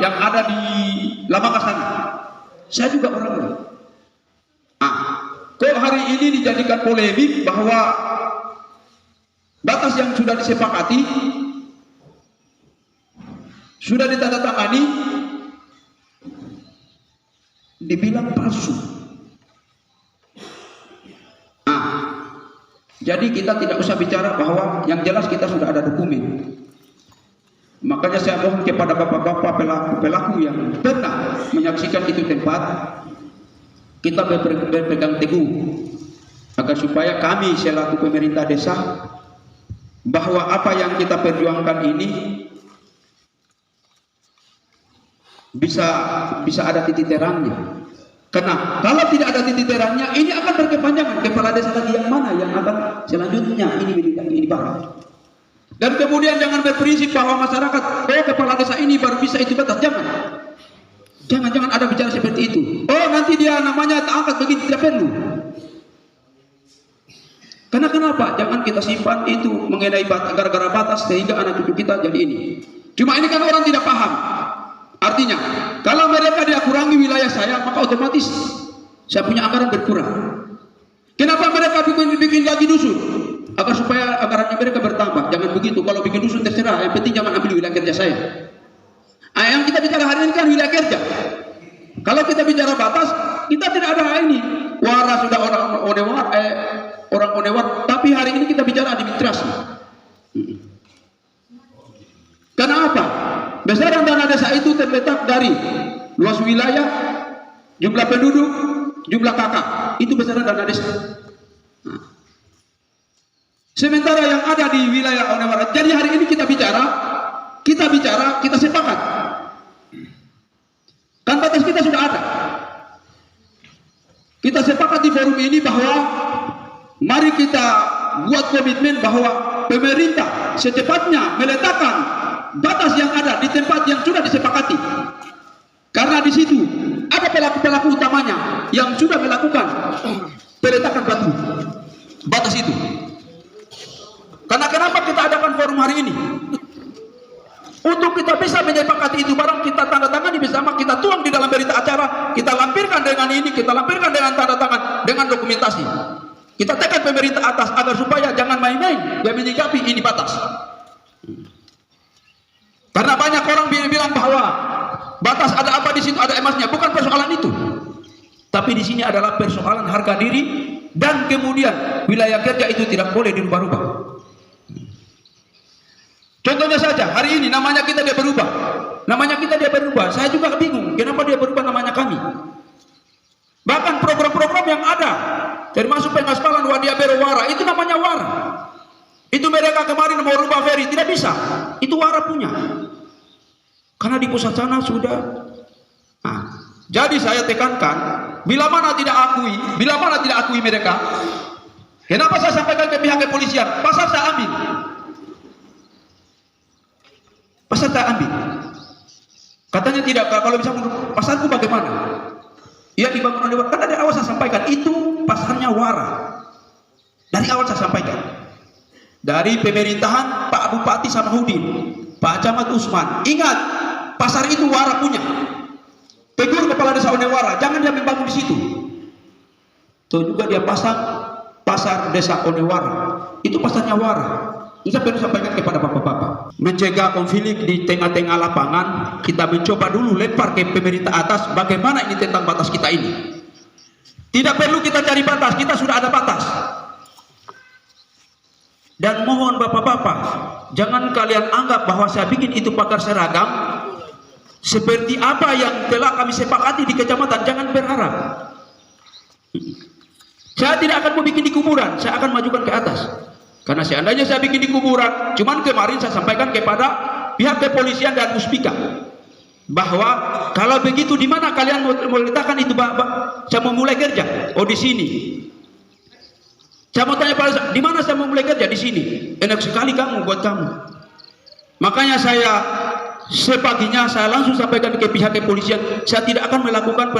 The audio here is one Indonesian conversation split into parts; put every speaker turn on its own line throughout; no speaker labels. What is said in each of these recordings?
yang ada di Lamakas sana. Saya juga orangnya. Kok hari ini dijadikan polemik bahwa batas yang sudah disepakati, sudah ditandatangani, dibilang palsu. Jadi kita tidak usah bicara bahwa yang jelas kita sudah ada dokumen. Makanya saya mohon kepada bapak-bapak pelaku yang pernah menyaksikan itu tempat, kita berpegang teguh agar supaya kami selaku pemerintah desa bahwa apa yang kita perjuangkan ini bisa ada titik terangnya. Karena kalau tidak ada titik terangnya, ini akan berkepanjangan. Kepala desa lagi yang mana yang akan selanjutnya ini baru. Dan kemudian jangan berprinsip bahwa masyarakat, kepala desa ini baru bisa itu batas. Jangan ada bicara seperti itu. Nanti dia namanya angkat begitu, tidak perlu. Karena kenapa? Jangan kita simpan itu mengenai gara-gara batas sehingga anak cucu kita jadi ini. Cuma ini kan orang tidak paham. Artinya, kalau mereka dia kurangi wilayah saya, maka otomatis saya punya anggaran berkurang. Kenapa mereka bikin lagi dusun? Agar supaya anggarannya mereka bertambah. Jangan begitu. Kalau bikin dusun terserah. Yang penting jangan ambil wilayah kerja saya. Yang kita bicara hari ini kan wilayah kerja. Kalau kita bicara batas, kita tidak ada ini. Wara sudah orang onewar. Tapi hari ini kita bicara administrasi. Kenapa? Besaran dana desa itu terletak dari luas wilayah, jumlah penduduk, jumlah kakak. Itu besaran dana desa. Sementara yang ada di wilayah Onewara. Jadi hari ini kita bicara, kita sepakat. Kan batas kita sudah ada. Kita sepakat di forum ini bahwa mari kita buat komitmen bahwa pemerintah secepatnya meletakkan batas yang ada di tempat yang sudah disepakati. Karena di situ ada pelaku-pelaku utamanya yang sudah melakukan peletakan batas itu. Karena kenapa kita adakan forum hari ini? Untuk kita bisa menyepakati itu barang kita tanda tangani bersama, kita tuang di dalam berita acara, kita lampirkan dengan ini, kita lampirkan dengan tanda tangan, dengan dokumentasi. Kita tekan pemerintah atas agar supaya jangan main-main dia menyikapi ini batas. Karena banyak orang bilang bahwa batas ada apa di situ, ada emasnya. Bukan persoalan itu. Tapi di sini adalah persoalan harga diri dan kemudian wilayah kerja itu tidak boleh dirubah-rubah. Contohnya saja, hari ini namanya kita dia berubah. Namanya kita dia berubah. Saya juga bingung, kenapa dia berubah namanya kami. Bahkan program-program yang ada, termasuk pengaspalan Wadia Berowara, itu namanya Wara. Itu mereka kemarin mau rubah ferry, tidak bisa. Itu Wara punya. Karena di pusat sana sudah. Jadi saya tekankan, bila mana tidak akui mereka, kenapa saya sampaikan ke pihak kepolisian? Pasar saya ambil. Katanya tidak, kalau bisa menurut pasarku bagaimana? Ia dibangun oleh Wara. Karena dari awal saya sampaikan, itu pasarnya Wara. Dari awal saya sampaikan. Dari pemerintahan Pak Bupati Samahudin, Pak Camat Usman, ingat pasar itu Wara punya. Tegur kepala desa Onewara, jangan dia membangun di situ. Tuh juga dia pasang pasar desa Onewara, itu pasarnya Wara. Itu saya perlu sampaikan kepada bapak-bapak. Mencegah konflik di tengah-tengah lapangan, kita mencoba dulu lempar ke pemerintah atas bagaimana ini tentang batas kita ini. Tidak perlu kita cari batas, kita sudah ada batas. Dan mohon bapak-bapak, jangan kalian anggap bahwa saya bikin itu pagar seragam seperti apa yang telah kami sepakati di kecamatan. Jangan berharap. Saya tidak akan membuat di kuburan, saya akan majukan ke atas. Karena seandainya saya bikin di kuburan, cuman kemarin saya sampaikan kepada pihak kepolisian dan Muspika bahwa kalau begitu di mana kalian mau letakkan itu, saya mau mulai kerja. Oh di sini. Saya mau tanya pada di mana saya mau mulai kerja? Di sini. Enak sekali kamu buat kamu. Makanya saya sepaginya saya langsung sampaikan ke pihak kepolisian, saya tidak akan melakukan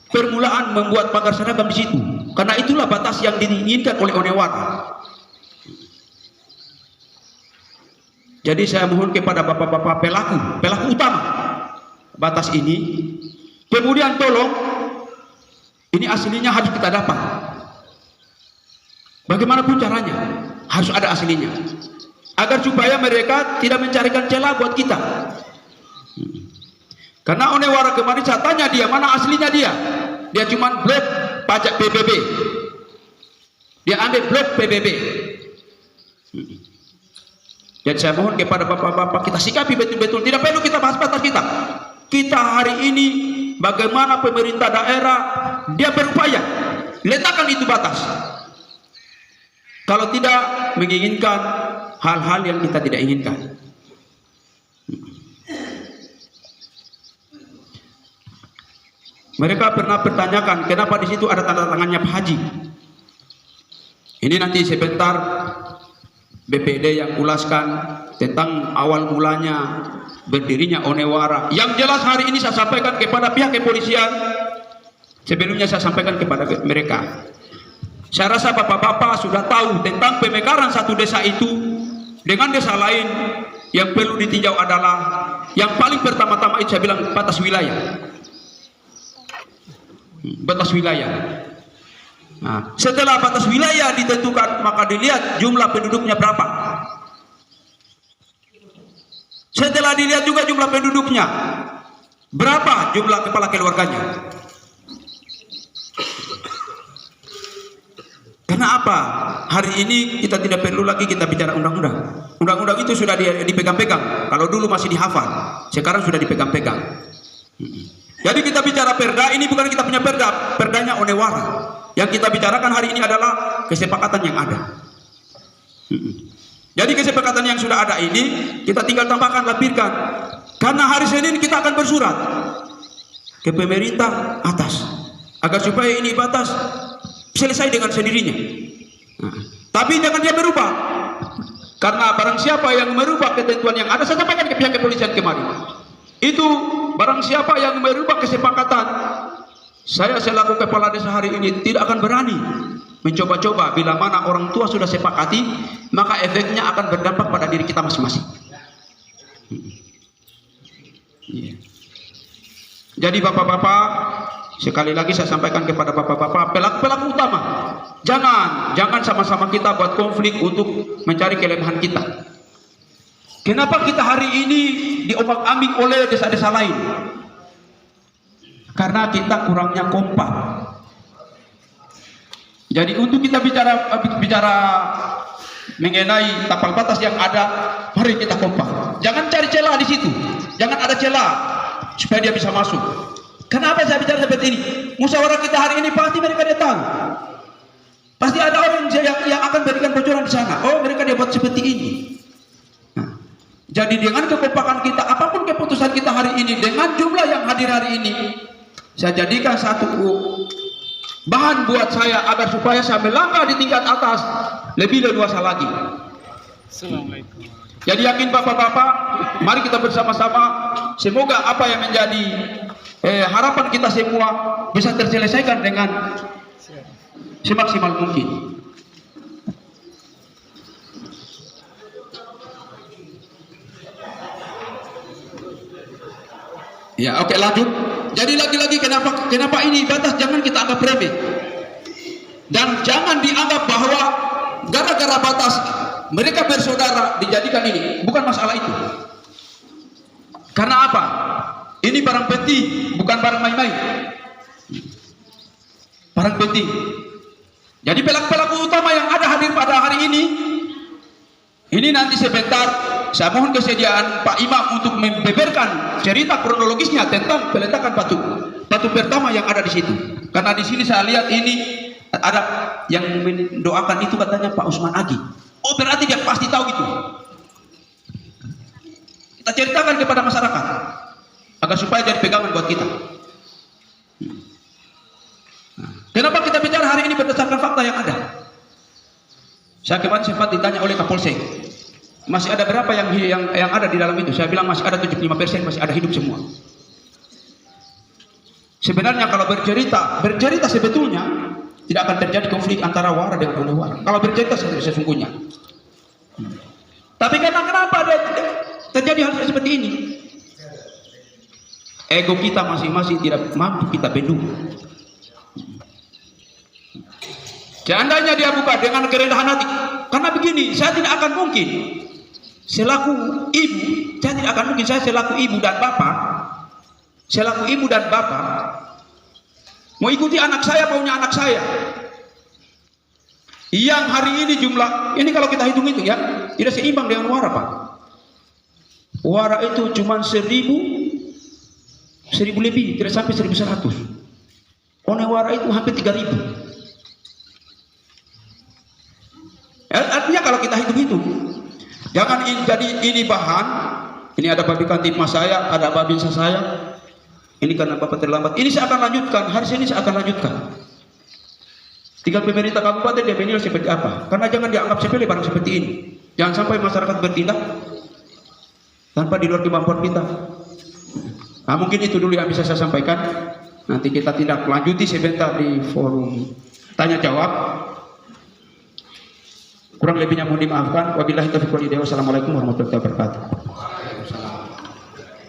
permulaan membuat pagar seragam di situ. Karena itulah batas yang diinginkan oleh Onewara. Jadi saya mohon kepada bapak-bapak pelaku utama batas ini. Kemudian tolong, ini aslinya harus kita dapat. Bagaimanapun caranya, harus ada aslinya. Agar supaya mereka tidak mencarikan celah buat kita. Karena Onewara kemarin saya tanya dia, mana aslinya dia? Dia cuma blok pajak PBB. Dia ambil blok PBB. Jadi saya mohon kepada bapak-bapak, kita sikapi betul-betul. Tidak perlu kita bahas batas kita. Kita hari ini, bagaimana pemerintah daerah, dia berupaya. Letakkan itu batas. Kalau tidak menginginkan hal-hal yang kita tidak inginkan. Mereka pernah pertanyakan kenapa di situ ada tanda tangannya Pak Haji. Ini nanti sebentar BPD yang ulaskan tentang awal mulanya berdirinya Onewara. Yang jelas hari ini saya sampaikan kepada pihak kepolisian. Sebelumnya saya sampaikan kepada mereka. Saya rasa bapak-bapak sudah tahu tentang pemekaran satu desa itu dengan desa lain. Yang perlu ditinjau adalah yang paling pertama-tama itu saya bilang batas wilayah. Batas wilayah. Nah, setelah batas wilayah ditentukan, maka dilihat jumlah penduduknya berapa. Setelah dilihat juga jumlah penduduknya, berapa jumlah kepala keluarganya. Karena apa? Hari ini kita tidak perlu lagi kita bicara undang-undang. Undang-undang itu sudah dipegang-pegang. Kalau dulu masih dihafal, sekarang sudah dipegang-pegang. Jadi kita bicara perda, ini bukan kita punya perda, perdanya Onewara. Yang kita bicarakan hari ini adalah kesepakatan yang ada. Jadi kesepakatan yang sudah ada ini, kita tinggal tambahkan, lampirkan. Karena hari Senin kita akan bersurat ke pemerintah atas, agar supaya ini batas selesai dengan sendirinya. Tapi jangan dia berubah. Karena barang siapa yang merubah ketentuan yang ada, saya sampaikan ke pihak kepolisian kemarin. Itu barang siapa yang merubah kesepakatan, saya selaku kepala desa hari ini tidak akan berani mencoba-coba. Bila mana orang tua sudah sepakati, maka efeknya akan berdampak pada diri kita masing-masing. Jadi bapak-bapak, sekali lagi saya sampaikan kepada bapak-bapak, pelaku utama, jangan sama-sama kita buat konflik untuk mencari kelemahan kita. Kenapa kita hari ini diombang-ambing oleh desa-desa lain? Karena kita kurangnya kompak. Jadi untuk kita bicara mengenai tapal batas yang ada, mari kita kompak. Jangan cari celah di situ. Jangan ada celah supaya dia bisa masuk. Kenapa saya bicara seperti ini? Musyawarah kita hari ini pasti mereka dia tahu. Pasti ada orang yang akan berikan bocoran di sana. Oh, mereka dia buat seperti ini. Jadi dengan kekompakan kita, apapun keputusan kita hari ini, dengan jumlah yang hadir hari ini, saya jadikan satu bahan buat saya agar supaya saya melangkah di tingkat atas lebih leluasa lagi.
Assalamualaikum.
Jadi yakin bapak-bapak, mari kita bersama-sama, semoga apa yang menjadi harapan kita semua bisa terselesaikan dengan semaksimal mungkin. Ya, oke, lanjut. Jadi lagi-lagi kenapa ini batas jangan kita anggap remeh. Dan jangan dianggap bahwa gara-gara batas mereka bersaudara dijadikan ini. Bukan masalah itu. Karena apa? Ini barang penting, bukan barang main-main. Barang penting. Jadi pelaku utama yang ada hadir pada hari ini nanti sebentar saya mohon kesediaan Pak Imam untuk membeberkan cerita kronologisnya tentang peletakan batu pertama yang ada di situ. Karena di sini saya lihat ini ada yang mendoakan itu katanya Pak Usman Agi. Oh, berarti dia pasti tahu itu. Kita ceritakan kepada masyarakat agar supaya jadi pegangan buat kita. Kenapa kita bicara hari ini berdasarkan fakta yang ada? Saya kemarin sempat ditanya oleh Kapolsek, masih ada berapa yang ada di dalam itu? Saya bilang masih ada 75%, masih ada hidup semua. Sebenarnya kalau bercerita sebetulnya tidak akan terjadi konflik antara Wara dengan Onewara. Kalau bercerita sesungguhnya. Tapi kenapa ada terjadi hal seperti ini? ego kita masing-masing tidak mampu kita bendung. Seandainya dia buka dengan kerendahan hati, karena begini, saya tidak akan mungkin selaku ibu, saya tidak akan mungkin saya selaku ibu dan bapak mau ikuti anak saya maunya anak saya. Yang hari ini jumlah ini kalau kita hitung ya tidak seimbang dengan wara, Pak. Wara itu cuma 1000 lebih, tidak sampai 1100. Wara itu hampir 3000. Artinya kalau kita hitung-hitung, jangan jadi ini bahan. Ini ada babi kantipmas saya, ada babi saya. Ini karena bapak terlambat. Ini saya akan lanjutkan. Hari ini saya akan lanjutkan. Tinggal pemerintah kabupaten dia menilai seperti apa. Karena jangan dianggap sepele barang seperti ini. Jangan sampai masyarakat bertindak tanpa di luar kemampuan kita. Nah, mungkin itu dulu yang bisa saya sampaikan. Nanti kita tidak lanjuti sebentar di forum tanya jawab. Kurang lebihnya mohon dimaafkan. Wabillahi taufiq wal hidayah. Wassalamualaikum warahmatullahi wabarakatuh.